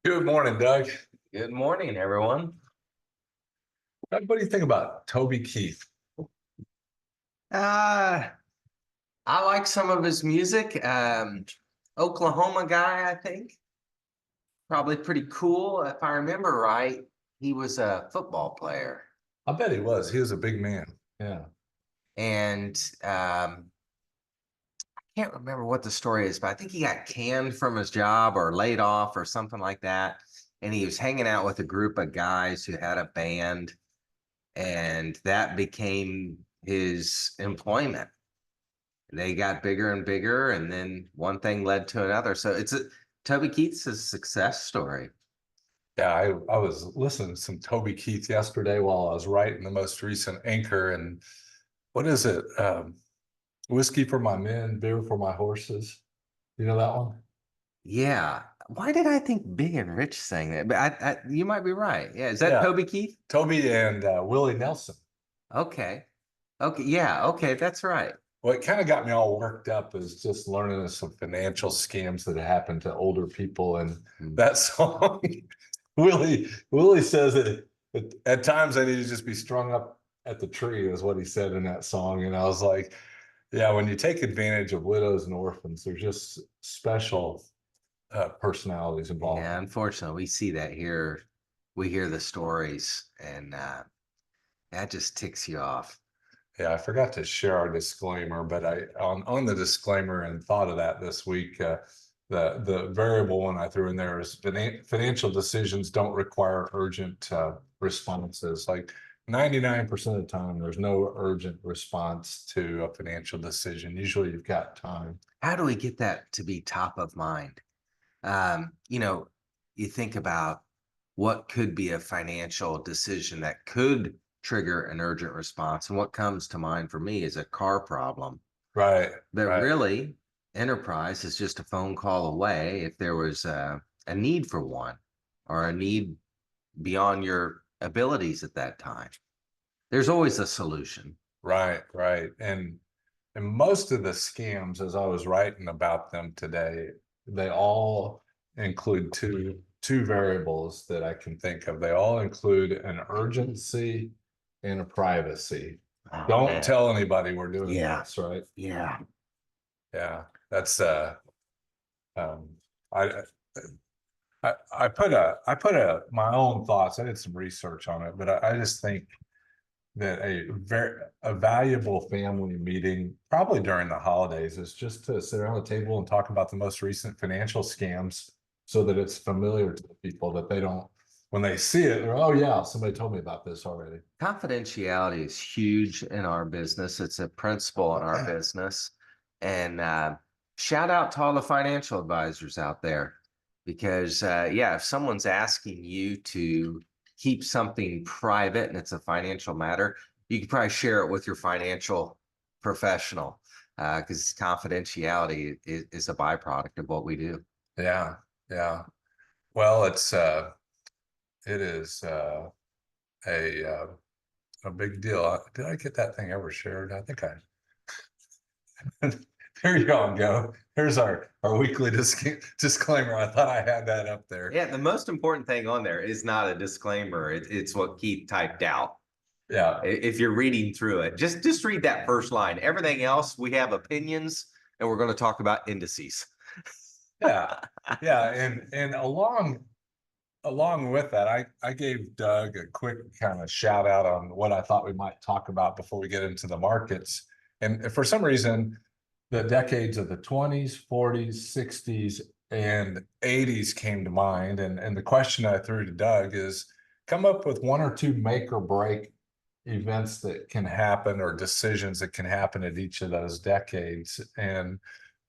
Good morning, Doug. Good morning, everyone. Doug, what do you think about Toby Keith? Uh, I like some of his music. Oklahoma guy, I think. Probably pretty cool. If I remember right, he was a football player. I bet he was. He was a big man. Yeah. And I can't remember what the story is, but I think he got canned from his job or laid off or something like that. And he was hanging out with a group of guys who had a band, and that became his employment. They got bigger and bigger, and then one thing led to another. So Toby Keith's a success story. Yeah, I was listening to some Toby Keith yesterday while I was writing the most recent anchor. And what is it? Whiskey for my men, beer for my horses. You know that one? Yeah. Why did I think Big and Rich sang that? But you might be right. Yeah. Is that Yeah. Toby Keith? Toby and Willie Nelson. Okay. Okay. Yeah. Okay. That's right. What kind of got me all worked up is just learning of some financial scams that happen to older people. And that song, Willie says that at times I need to just be strung up at the tree, is what he said in that song. And I was like, yeah, when you take advantage of widows and orphans, there's just special personalities involved. Yeah. Unfortunately, we see that here. We hear the stories, and that just ticks you off. Yeah, I forgot to share our disclaimer, but on the disclaimer and thought of that this week. The variable one I threw in there is financial decisions don't require urgent responses. Like 99% of the time, there's no urgent response to a financial decision. Usually, you've got time. How do we get that to be top of mind? You know, you think about what could be a financial decision that could trigger an urgent response. And what comes to mind for me is a car problem. Right, But right. really, enterprise is just a phone call away if there was a need for one, or a need beyond your abilities at that time. There's always a solution. Right, right. And most of the scams, as I was writing about them today, they all include two variables that I can think of. They all include an urgency and a privacy. Oh, Don't man. tell anybody we're doing Yeah. this, right? Yeah. Yeah. That's um I I put my own thoughts. I did some research on it, but I just think that a valuable family meeting, probably during the holidays, is just to sit around the table and talk about the most recent financial scams, so that it's familiar to the people, that they don't, when they see it, they're, oh yeah, somebody told me about this already. Confidentiality is huge in our business. It's a principle in our business. And shout out to all the financial advisors out there, because yeah, if someone's asking you to keep something private and it's a financial matter, you could probably share it with your financial professional, because confidentiality is a byproduct of what we do. Yeah, yeah. Well, it is a a big deal. Did I get that thing ever shared? I think I. There you go. Here's our weekly disclaimer. I thought I had that up there. Yeah, the most important thing on there is not a disclaimer. It's what Keith typed out. Yeah. If you're reading through it, just read that first line. Everything else, we have opinions, and we're going to talk about indices. Yeah. Yeah. And along with that, I gave Doug a quick kind of shout out on what I thought we might talk about before we get into the markets. And for some reason, the decades of the 20s, 40s, 60s, and 80s came to mind. And the question I threw to Doug is, come up with one or two make or break events that can happen, or decisions that can happen at each of those decades. And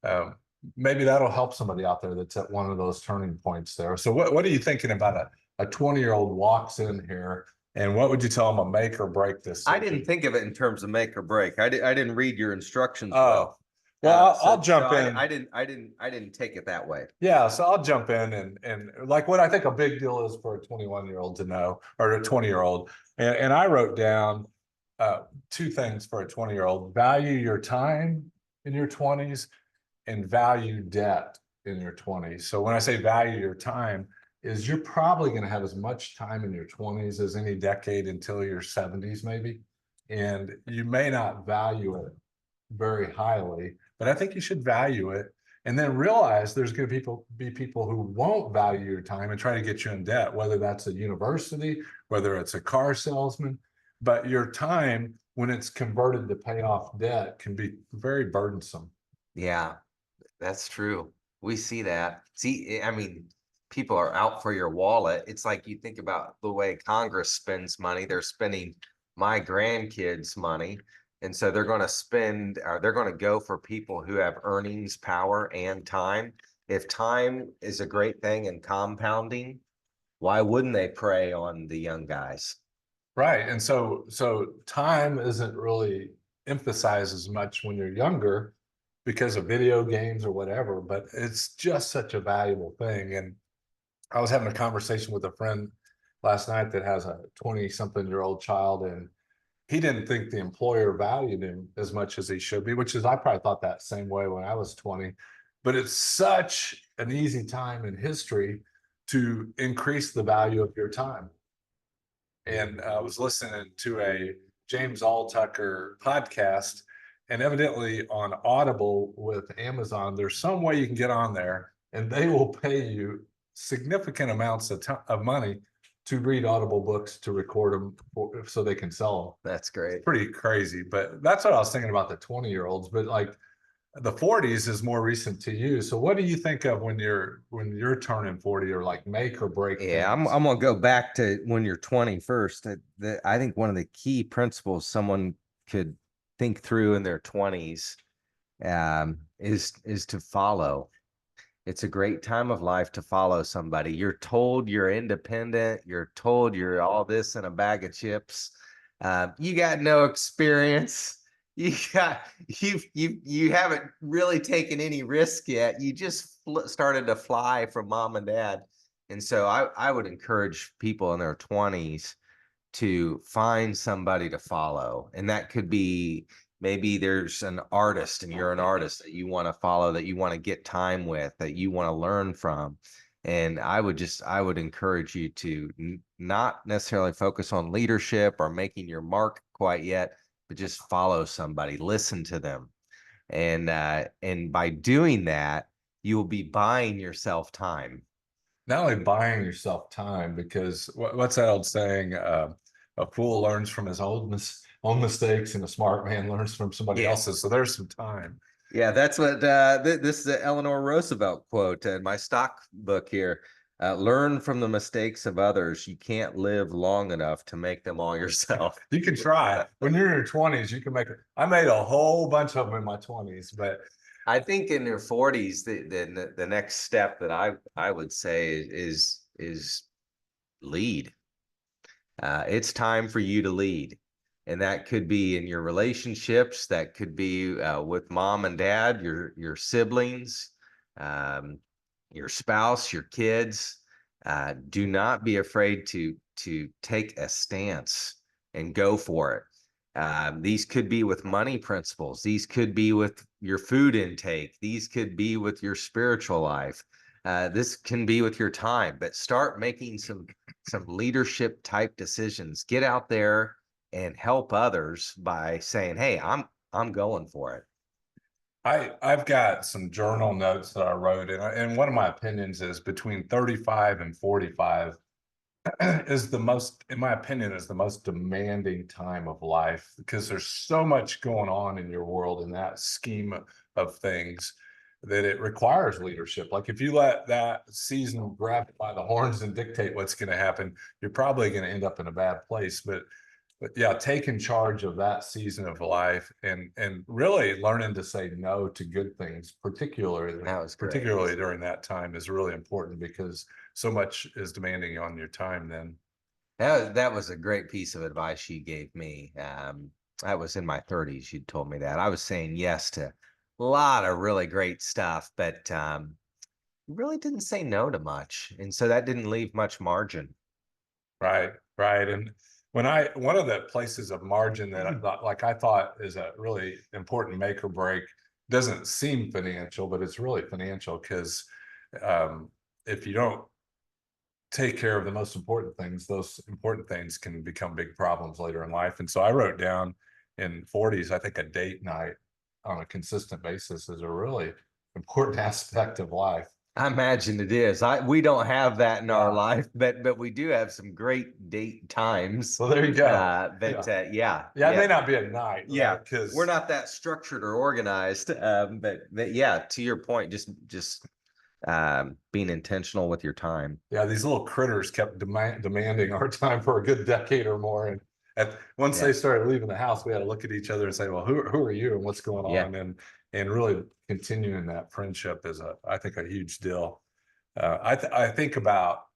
um, maybe that'll help somebody out there that's at one of those turning points there. So what are you thinking about a 20-year-old walks in here, and what would you tell them a make or break this? I didn't think of it in terms of make or break. I didn't read your instructions well. Well, I'll jump so in. I didn't take it that way. Yeah, so I'll jump in and like what I think a big deal is for a 21-year-old to know, or a 20-year-old. And I wrote down two things for a 20-year-old: value your time in your 20s, and value debt in your 20s. So when I say value your time, is you're probably going to have as much time in your 20s as any decade until your 70s, maybe. And you may not value it very highly, but I think you should value it and then realize there's going to be people who won't value your time and try to get you in debt, whether that's a university, whether it's a car salesman. But your time, when it's converted to pay off debt, can be very burdensome. Yeah, that's true. We see that. See, I mean, people are out for your wallet. It's like you think about the way Congress spends money, they're spending my grandkids' money. And so they're going to spend, or they're going to go for people who have earnings power and time. If time is a great thing and compounding, why wouldn't they prey on the young guys? Right. And so time isn't really emphasized as much when you're younger because of video games or whatever, but it's just such a valuable thing. And I was having a conversation with a friend last night that has a 20 something year old child, and he didn't think the employer valued him as much as he should be, which is, I probably thought that same way when I was 20. But it's such an easy time in history to increase the value of your time. And I was listening to a James Altucker podcast, and evidently on Audible with Amazon, there's some way you can get on there, and they will pay you significant amounts of money to read Audible books, to record them so they can sell them. That's It's great. pretty crazy, but that's what I was thinking about the 20-year-olds. But like the 40s is more recent to you. So what do you think of when you're turning 40, or like make or break Yeah, I'm things? I'm gonna go back to when you're 20 first. I think one of the key principles someone could think through in their 20s is to follow. It's a great time of life to follow somebody. You're told you're independent. You're told you're all this in a bag of chips. You got no experience. You got you haven't really taken any risk yet. You just started to fly from mom and dad. And so I would encourage people in their 20s to find somebody to follow. And that could be, maybe there's an artist and you're an artist that you want to follow, that you want to get time with, that you want to learn from. And I would encourage you to not necessarily focus on leadership or making your mark quite yet, but just follow somebody, listen to them. And by doing that, you will be buying yourself time. Not only buying yourself time, because what's that old saying? A fool learns from his own mistakes, and a smart man learns from somebody Yeah. else's. So there's some time. Yeah, that's what this is an Eleanor Roosevelt quote in my stock book here. Learn from the mistakes of others. You can't live long enough to make them all yourself. You can try. When you're in your 20s, you can make it. I made a whole bunch of them in my 20s, but I think in your 40s, the next step that I would say is lead. It's time for you to lead. And that could be in your relationships, that could be with mom and dad, your siblings, um, your spouse, your kids. Do not be afraid to take a stance and go for it. These could be with money principles. These could be with your food intake. These could be with your spiritual life. This can be with your time, but start making some leadership type decisions. Get out there and help others by saying, "Hey, I'm going for it." I've got some journal notes that I wrote, and one of my opinions is between 35 and 45 is the most, in my opinion, is the most demanding time of life, because there's so much going on in your world in that scheme of things that it requires leadership. Like if you let that season grab it by the horns and dictate what's going to happen, you're probably going to end up in a bad place. But yeah, taking charge of that season of life, and really learning to say no to good things, That was great. particularly during that time, is really important, because so much is demanding on your time then. That was a great piece of advice you gave me. That was in my 30s. You told me that. I was saying yes to a lot of really great stuff, but really didn't say no to much, and so that didn't leave much margin. Right, right. And one of the places of margin that I thought is a really important make or break, doesn't seem financial, but it's really financial, because um, if you don't take care of the most important things, those important things can become big problems later in life. And so I wrote down in 40s, I think a date night on a consistent basis is a really important aspect of life. I imagine it is. We don't have that in our Yeah. life, but we do have some great date times. Well, there you go. But Yeah. yeah, Yeah, it may not be at night, yeah. right? We're Because not that structured or organized. But yeah, to your point, just being intentional with your time. yeah, these little critters kept demanding our time for a good decade or more. And once Yeah, they started leaving the house, we had to look at each other and say, well, who are you and what's going yeah. on? And really continuing that friendship is I think a huge deal. I think about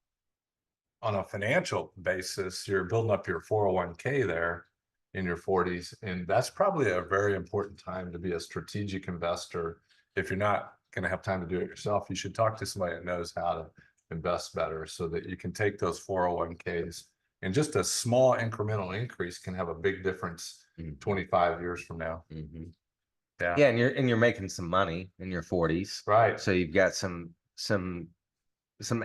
on a financial basis, you're building up your 401k there in your 40s. And that's probably a very important time to be a strategic investor. If you're not going to have time to do it yourself, you should talk to somebody that knows how to invest better so that you can take those 401ks, and just a small incremental increase can have a big difference Mhm. 25 years from now. Mhm. Yeah. Yeah, and you're making some money in your 40s. Right. So you've got some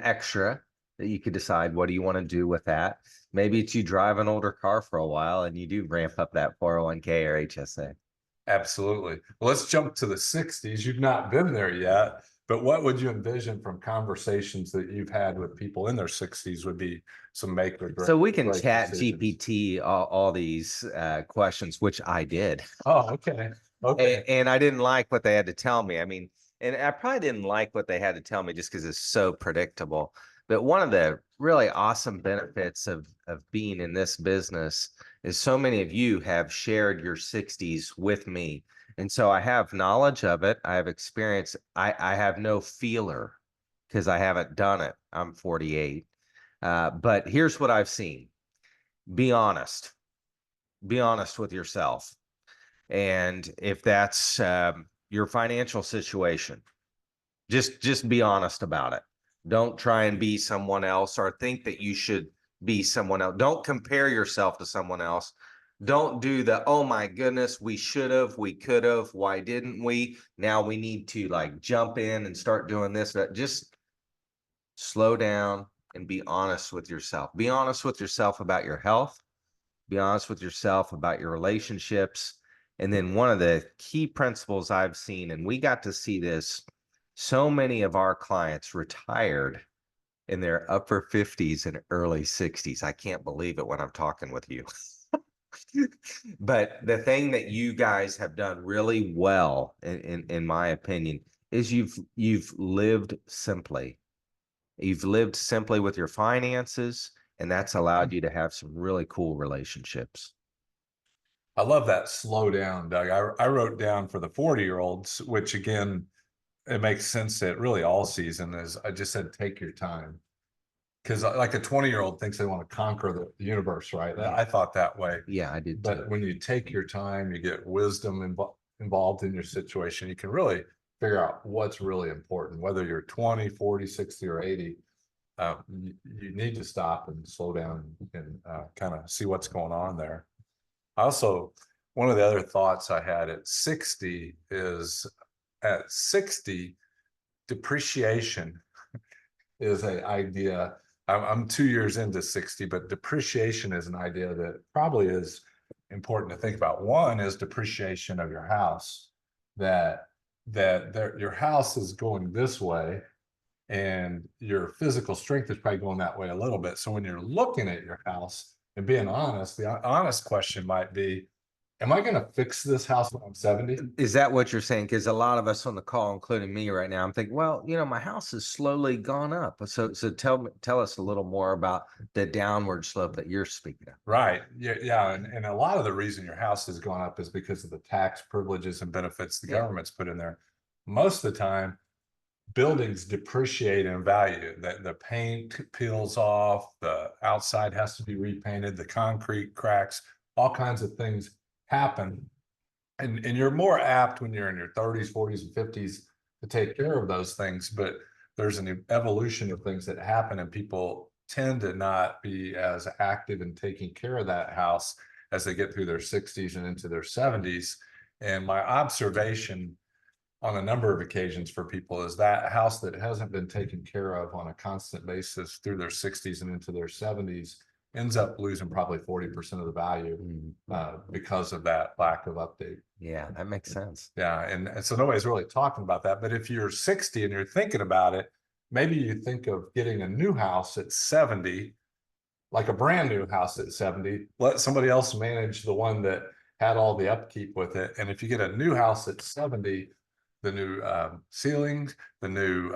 extra that you could decide what do you want to do with that. Maybe it's you drive an older car for a while and you do ramp up that 401k or HSA. Absolutely. Well, let's jump to the 60s. You've not been there yet, but what would you envision from conversations that you've had with people in their 60s would be some make or So we can break chat decisions? GPT all these questions, which I did. Oh, okay. Okay. And I didn't like what they had to tell me. I mean, and I probably didn't like what they had to tell me just because it's so predictable. But one of the really awesome benefits of being in this business is so many of you have shared your 60s with me. And so I have knowledge of it. I have experience. I have no feeler because I haven't done it. I'm 48. But here's what I've seen. Be honest. Be honest with yourself. And if that's your financial situation, just be honest about it. Don't try and be someone else or think that you should be someone else. Don't compare yourself to someone else. Don't do the, oh my goodness, we should have, we could have, why didn't we? Now we need to like jump in and start doing this. But just slow down and be honest with yourself. Be honest with yourself about your health. Be honest with yourself about your relationships. And then one of the key principles I've seen, and we got to see this, so many of our clients retired in their upper 50s and early 60s. I can't believe it when I'm talking with you. But the thing that you guys have done really well, in my opinion, is you've lived simply. You've lived simply with your finances, and that's allowed you to have some really cool relationships. I love that slow down, Doug. I wrote down for the 40-year-olds, which again, it makes sense that really all season is I just said, take your time. Because like a 20-year-old thinks they want to conquer the universe, right? Yeah. I thought that way. Yeah, I did too. But when you take your time, you get wisdom involved in your situation. You can really figure out what's really important, whether you're 20, 40, 60, or 80. You need to stop and slow down and kind of see what's going on there. I also, one of the other thoughts I had at 60 is at 60, depreciation is an idea. I'm 2 years into 60, but depreciation is an idea that probably is important to think about. One is depreciation of your house, that your house is going this way and your physical strength is probably going that way a little bit. So when you're looking at your house and being honest, the honest question might be, am I going to fix this house when I'm 70? Is that what you're saying? Because a lot of us on the call, including me right now, I'm thinking, well, my house has slowly gone up. So tell us a little more about the downward slope that you're speaking of. Right. Yeah. Yeah. And a lot of the reason your house has gone up is because of the tax privileges and benefits the Yeah. government's put in there. Most of the time, buildings depreciate in value. The paint peels off, the outside has to be repainted, the concrete cracks, all kinds of things happen. And you're more apt when you're in your 30s, 40s, and 50s to take care of those things. But there's an evolution of things that happen, and people tend to not be as active in taking care of that house as they get through their 60s and into their 70s. And my observation on a number of occasions for people is that house that hasn't been taken care of on a constant basis through their 60s and into their 70s ends up losing probably 40% of the value because of that lack of update. Yeah, that makes sense. Yeah, and so nobody's really talking about that. But if you're 60 and you're thinking about it, maybe you think of getting a new house at 70, like a brand new house at 70, let somebody else manage the one that had all the upkeep with it. And if you get a new house at 70, the new ceilings, the new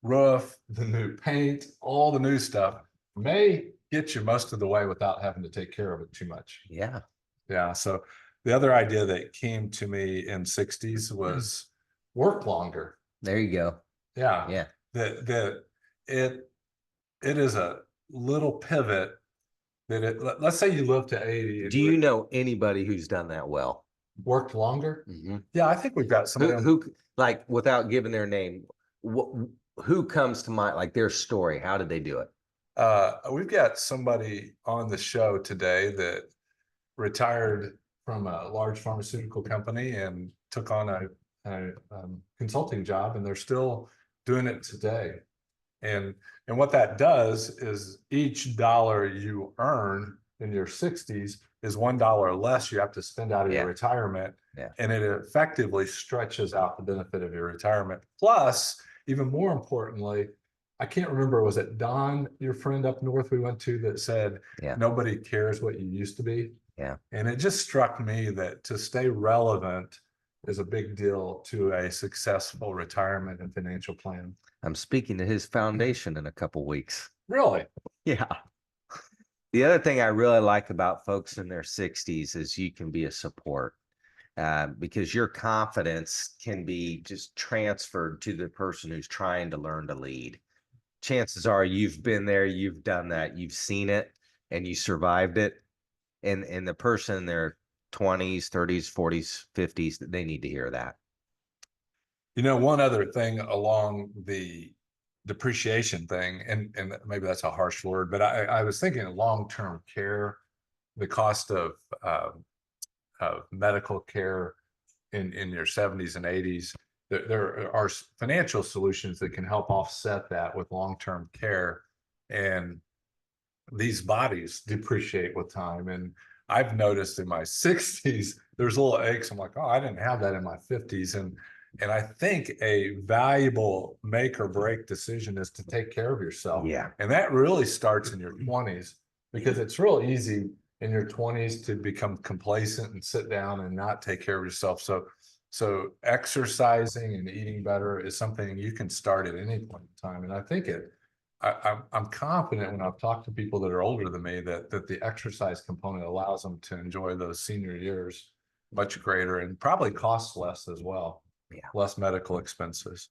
roof, the new paint, all the new stuff may get you most of the way without having to take care of it too much. Yeah. Yeah. So the other idea that came to me in 60s was work longer. There you go. Yeah. Yeah. That it is a little pivot that let's say you live to 80. Do you know anybody who's done that well? Worked longer? Yeah, I think we've got somebody Who like, without giving their name, who comes to mind, like their story? How did they do it? We've got somebody on the show today that retired from a large pharmaceutical company and took on a consulting job, and they're still doing it today. And what that does is each dollar you earn in your 60s is $1 less you have to spend out of your retirement. Yeah. And it effectively stretches out the benefit of your retirement. Plus, even more importantly, I can't remember, was it Don, your friend up north we went to, that said, nobody cares what you used to be? Yeah. And it just struck me that to stay relevant is a big deal to a successful retirement and financial plan. I'm speaking to his foundation in a couple weeks. Really? Yeah. The other thing I really like about folks in their 60s is you can be a support, because your confidence can be just transferred to the person who's trying to learn to lead. Chances are you've been there, you've done that, you've seen it, and you survived it. And the person in their 20s, 30s, 40s, 50s, they need to hear that. You know, one other thing along the depreciation thing, and maybe that's a harsh word, but I was thinking long-term care, the cost of medical care in your 70s and 80s. There are financial solutions that can help offset that with long-term care. And these bodies depreciate with time. And I've noticed in my 60s, there's little aches. I'm like, oh, I didn't have that in my 50s. And I think a valuable make or break decision is to take care of yourself. Yeah. And that really starts in your 20s, because it's real easy in your 20s to become complacent and sit down and not take care of yourself. So exercising and eating better is something you can start at any point in time. And I think I'm confident when I've talked to people that are older than me that the exercise component allows them to enjoy those senior years much greater, and probably costs less as well. Yeah. Less medical expenses.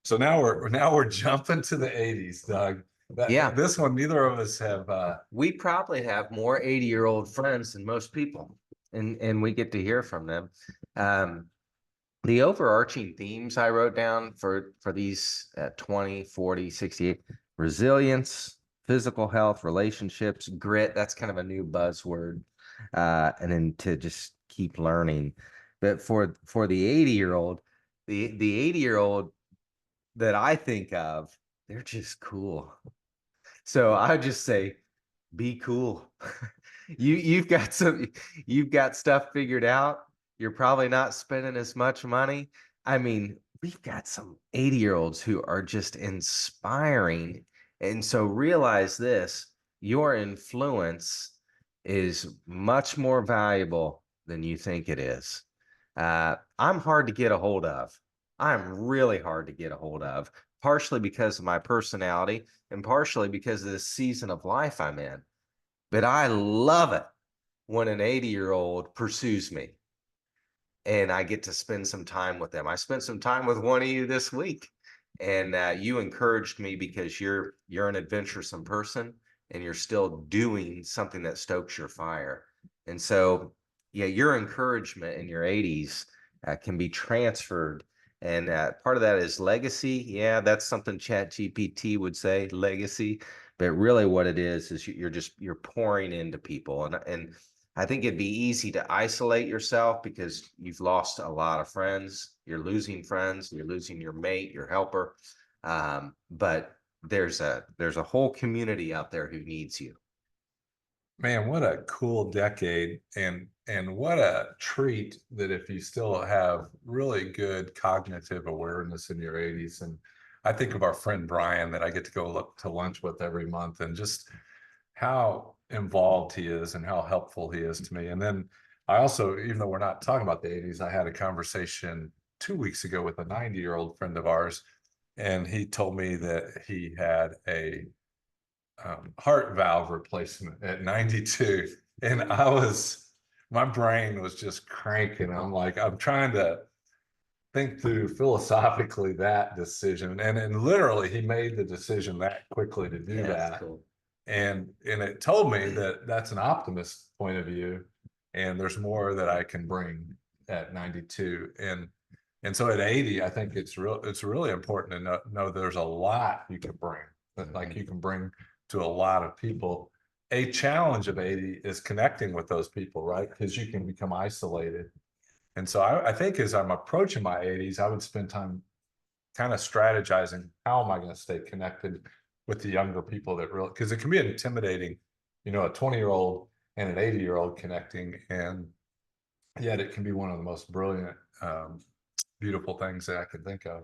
So now we're jumping to the 80s, Doug. This one, neither of us have. We probably have more 80-year-old friends than most people, and we get to hear from them. The overarching themes I wrote down for these 20, 40, 68: resilience, physical health, relationships, grit. That's kind of a new buzzword. And then to just keep learning. But for the 80-year-old, the 80-year-old that I think of, they're just cool. So I just say, be cool. You've got stuff figured out. You're probably not spending as much money. I mean, we've got some 80-year-olds who are just inspiring. And so realize this, your influence is much more valuable than you think it is. I'm hard to get a hold of. I'm really hard to get a hold of, partially because of my personality and partially because of the season of life I'm in. But I love it when an 80-year-old pursues me and I get to spend some time with them. I spent some time with one of you this week, and you encouraged me because you're an adventuresome person and you're still doing something that stokes your fire. And so, yeah, your encouragement in your 80s can be transferred. And part of that is legacy. Yeah, that's something ChatGPT would say, legacy. But really what it is you're pouring into people. And I think it'd be easy to isolate yourself because you've lost a lot of friends. You're losing friends. You're losing your mate, your helper. But there's a whole community out there who needs you. Man, what a cool decade, and what a treat that if you still have really good cognitive awareness in your 80s. And I think of our friend Brian that I get to go look to lunch with every month, and just how involved he is and how helpful he is to me. And then I also, even though we're not talking about the 80s, I had a conversation 2 weeks ago with a 90-year-old friend of ours, and he told me that he had a heart valve replacement at 92. And my brain was just cranking. I'm like, I'm trying to think through philosophically that decision. And literally, he made the decision that quickly to do Yeah, that's that. cool. And it told me that that's an optimist point of view. And there's more that I can bring at 92. And so at 80, I think it's really important to know there's a lot you can bring, that like you can bring to a lot of people. A challenge of 80 is connecting with those people, right? Because you can become isolated. And so I think as I'm approaching my 80s, I would spend time kind of strategizing, how am I going to stay connected with the younger people that really, because it can be intimidating, a 20-year-old and an 80-year-old connecting. And yet it can be one of the most brilliant, beautiful things that I can think of.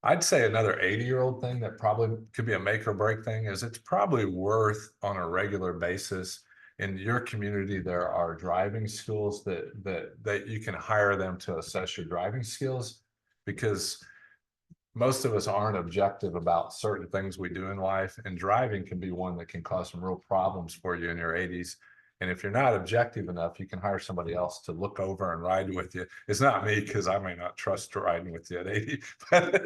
I'd say another 80-year-old thing that probably could be a make or break thing is it's probably worth on a regular basis. In your community, there are driving schools that you can hire them to assess your driving skills, because most of us aren't objective about certain things we do in life, and driving can be one that can cause some real problems for you in your 80s. And if you're not objective enough, you can hire somebody else to look over and ride with you. It's not me, because I may not trust riding with you at 80, but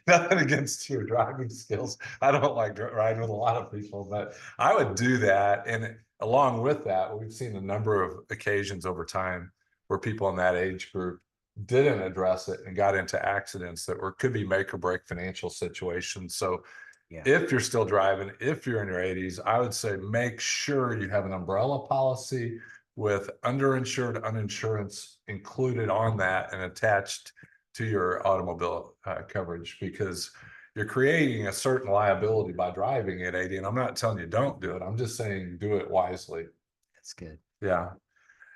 nothing against your driving skills. I don't like riding with a lot of people, but I would do that. And along with that, we've seen a number of occasions over time where people in that age group didn't address it and got into accidents that could be make or break financial situations. So Yeah. if you're still driving, if you're in your 80s, I would say make sure you have an umbrella policy with underinsured uninsurance included on that and attached to your automobile coverage, because you're creating a certain liability by driving at 80. And I'm not telling you don't do it. I'm just saying do it wisely. That's good. Yeah.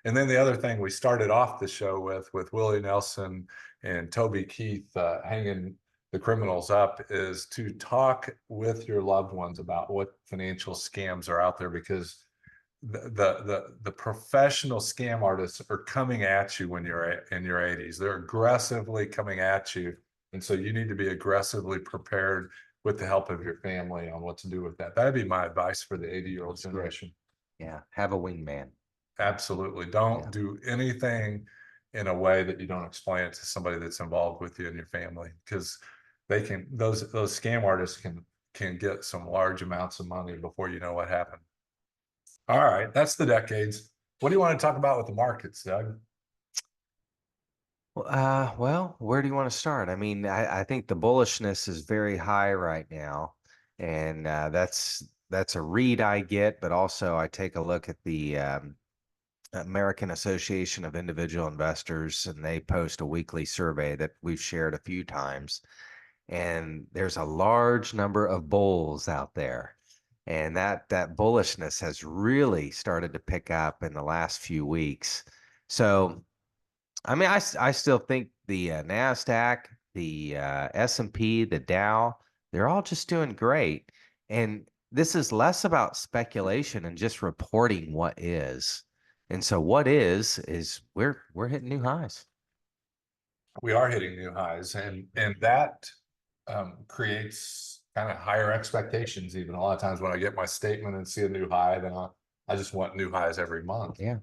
And then the other thing we started off the show with Willie Nelson and Toby Keith hanging the criminals up, is to talk with your loved ones about what financial scams are out there, because the professional scam artists are coming at you when you're in your 80s. They're aggressively coming at you, and so you need to be aggressively prepared with the help of your family on what to do with that. That'd be my advice for the 80-year-old generation. Yeah. Have a wingman. Absolutely. Don't Yeah. do anything in a way that you don't explain it to somebody that's involved with you and your family, because those scam artists can get some large amounts of money before you know what happened. All right, that's the decades. What do you want to talk about with the markets, Doug? Well, where do you want to start? I mean, I think the bullishness is very high right now, and that's a read I get, but also I take a look at the American Association of Individual Investors, and they post a weekly survey that we've shared a few times, and there's a large number of bulls out there, and that bullishness has really started to pick up in the last few weeks. So. I mean, I still think the Nasdaq, the S&P, the Dow, they're all just doing great. And this is less about speculation and just reporting what is. And so what is we're hitting new highs. We are hitting new highs, and that creates kind of higher expectations. Even a lot of times when I get my statement and see a new high, then I just want new highs every month. Yeah.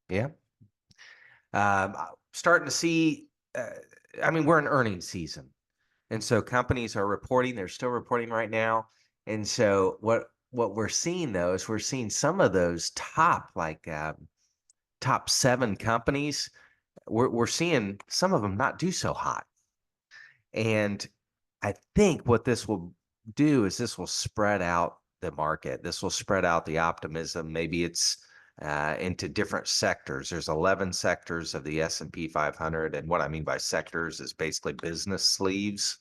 Yeah. Starting to see, I mean, we're in earnings season. And so companies are reporting, they're still reporting right now. And so what we're seeing though is we're seeing some of those top 7 companies, we're seeing some of them not do so hot. And I think what this will do is this will spread out the market. This will spread out the optimism. Maybe it's into different sectors. There's 11 sectors of the S&P 500. And what I mean by sectors is basically business sleeves.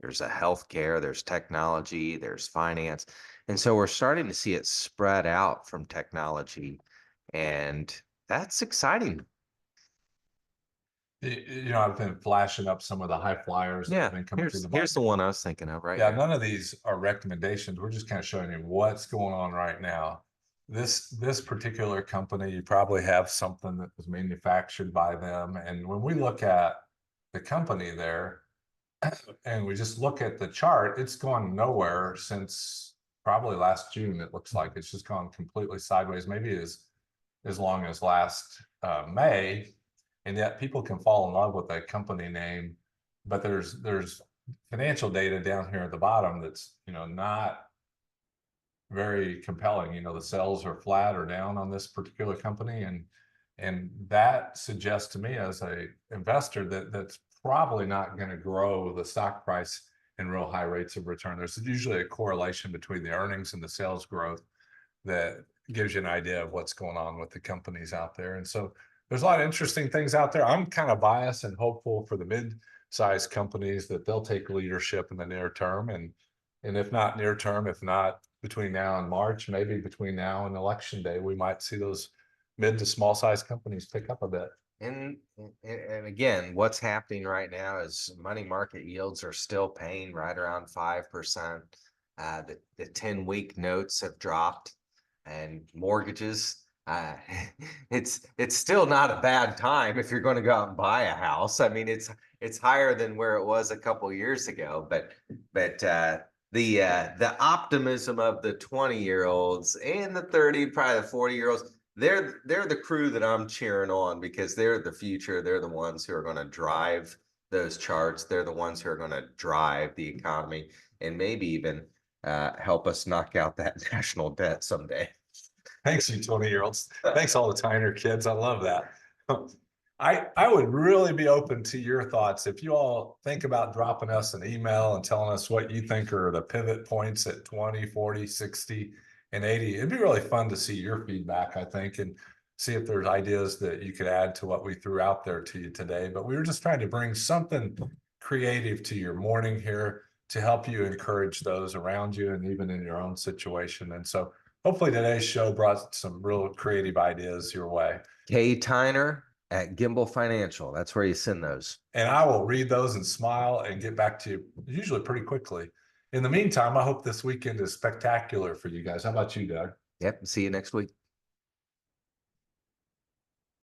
There's a healthcare, there's technology, there's finance. And so we're starting to see it spread out from technology. And that's exciting. I've been flashing up some of the high flyers that have Yeah, been coming through the here's the market. one I was thinking of right Yeah, here. none of these are recommendations. We're just kind of showing you what's going on right now. This particular company, you probably have something that was manufactured by them. And when we look at the company there and we just look at the chart, it's gone nowhere since probably last June. It looks like it's just gone completely sideways, maybe as long as last May. And yet people can fall in love with a company name, but there's financial data down here at the bottom that's not very compelling. The sales are flat or down on this particular company, and that suggests to me as a investor that that's probably not going to grow the stock price in real high rates of return. There's usually a correlation between the earnings and the sales growth that gives you an idea of what's going on with the companies out there. And so there's a lot of interesting things out there. I'm kind of biased and hopeful for the mid-sized companies that they'll take leadership in the near term. And if not near term, if not between now and March, maybe between now and election day, we might see those mid to small size companies pick up a bit. And again, what's happening right now is money market yields are still paying right around 5%. The 10-week notes have dropped, and mortgages. It's still not a bad time if you're going to go out and buy a house. I mean, it's higher than where it was a couple years ago, but the optimism of the 20-year-olds and the 30, probably the 40-year-olds, they're the crew that I'm cheering on because they're the future. They're the ones who are going to drive those charts. They're the ones who are going to drive the economy and maybe even help us knock out that national debt someday. Thanks, you 20-year-olds. Thanks, all the Tyner kids. I love that. I would really be open to your thoughts. If you all think about dropping us an email and telling us what you think are the pivot points at 20, 40, 60, and 80, it'd be really fun to see your feedback, I think, and see if there's ideas that you could add to what we threw out there to you today. But we were just trying to bring something creative to your morning here to help you encourage those around you and even in your own situation. And so hopefully today's show brought some real creative ideas your way. K Tyner at Gimbal Financial. That's where you send those. And I will read those and smile and get back to you usually pretty quickly. In the meantime, I hope this weekend is spectacular for you guys. How about you, Doug? Yep. See you next week.